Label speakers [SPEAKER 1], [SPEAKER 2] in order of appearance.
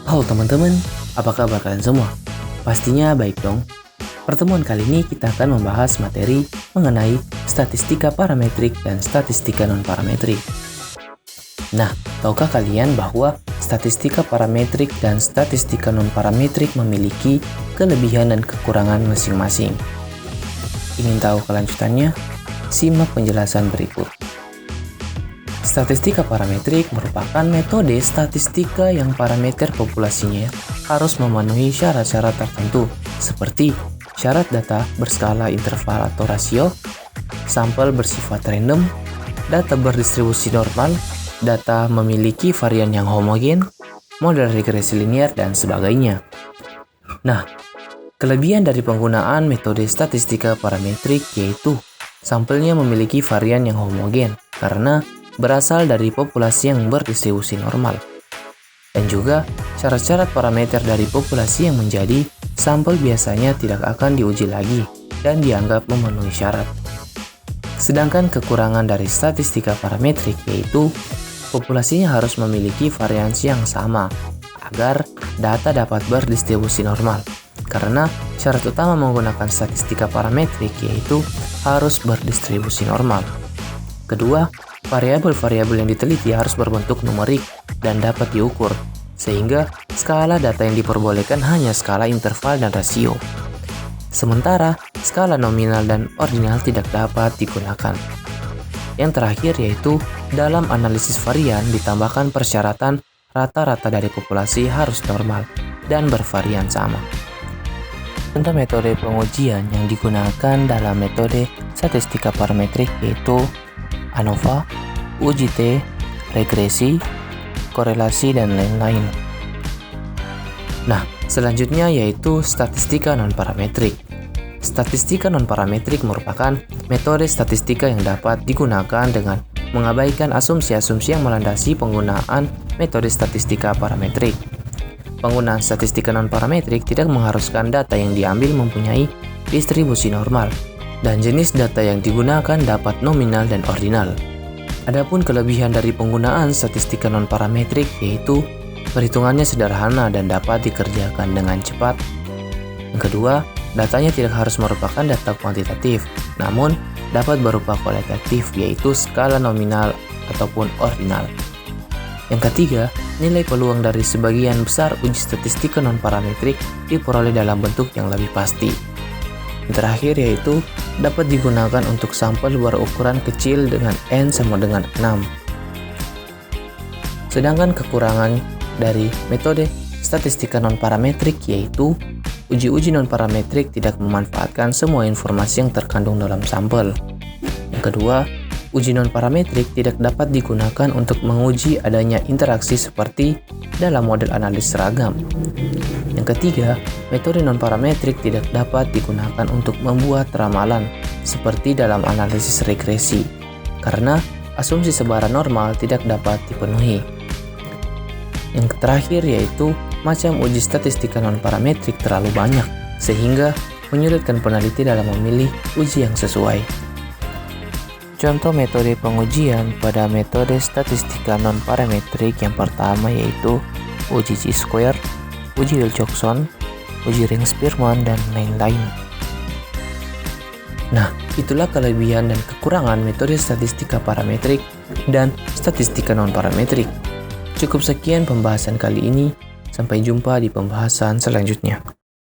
[SPEAKER 1] Halo teman-teman, apa kabar kalian semua? Pastinya baik dong. Pertemuan kali ini kita akan membahas materi mengenai statistika parametrik dan statistika non-parametrik. Nah, tahukah kalian bahwa statistika parametrik dan statistika non-parametrik memiliki kelebihan dan kekurangan masing-masing? Ingin tahu kelanjutannya? Simak penjelasan berikut. Statistika parametrik merupakan metode statistika yang parameter populasinya harus memenuhi syarat-syarat tertentu, seperti syarat data berskala interval atau rasio, sampel bersifat random, data berdistribusi normal, data memiliki varian yang homogen, model regresi linear, dan sebagainya. Nah, kelebihan dari penggunaan metode statistika parametrik yaitu sampelnya memiliki varian yang homogen karena berasal dari populasi yang berdistribusi normal. Dan juga syarat-syarat parameter dari populasi yang menjadi sampel biasanya tidak akan diuji lagi dan dianggap memenuhi syarat. Sedangkan kekurangan dari statistika parametrik yaitu populasinya harus memiliki variansi yang sama agar data dapat berdistribusi normal. Karena syarat utama menggunakan statistika parametrik yaitu harus berdistribusi normal. Kedua, variabel-variabel yang diteliti harus berbentuk numerik dan dapat diukur, sehingga skala data yang diperbolehkan hanya skala interval dan rasio. Sementara, skala nominal dan ordinal tidak dapat digunakan. Yang terakhir yaitu, dalam analisis varian ditambahkan persyaratan rata-rata dari populasi harus normal dan bervarian sama. Contoh metode pengujian yang digunakan dalam metode statistika parametrik yaitu ANOVA, UJT, regresi, korelasi, dan lain-lain. Nah, selanjutnya yaitu statistika non-parametrik. Statistika non-parametrik merupakan metode statistika yang dapat digunakan dengan mengabaikan asumsi-asumsi yang melandasi penggunaan metode statistika parametrik. Penggunaan statistika non-parametrik tidak mengharuskan data yang diambil mempunyai distribusi normal, dan jenis data yang digunakan dapat nominal dan ordinal. Adapun kelebihan dari penggunaan statistika non-parametrik yaitu perhitungannya sederhana dan dapat dikerjakan dengan cepat. Yang kedua, datanya tidak harus merupakan data kuantitatif, namun dapat berupa kualitatif yaitu skala nominal ataupun ordinal. Yang ketiga, nilai peluang dari sebagian besar uji statistika non-parametrik diperoleh dalam bentuk yang lebih pasti. Yang terakhir yaitu dapat digunakan untuk sampel berukuran kecil dengan N sama dengan 6. Sedangkan kekurangan dari metode statistika non-parametrik yaitu uji-uji non-parametrik tidak memanfaatkan semua informasi yang terkandung dalam sampel. Yang kedua, uji non-parametrik tidak dapat digunakan untuk menguji adanya interaksi seperti dalam model analisis seragam. Yang ketiga, metode non-parametrik tidak dapat digunakan untuk membuat ramalan seperti dalam analisis regresi, karena asumsi sebaran normal tidak dapat dipenuhi. Yang terakhir yaitu macam uji statistika non-parametrik terlalu banyak, sehingga menyulitkan peneliti dalam memilih uji yang sesuai. Contoh metode pengujian pada metode statistika non-parametrik yang pertama yaitu uji chi-square, uji Wilcoxon, uji Ring-Spearman, dan lain-lain. Nah, itulah kelebihan dan kekurangan metode statistika parametrik dan statistika non-parametrik. Cukup sekian pembahasan kali ini, sampai jumpa di pembahasan selanjutnya.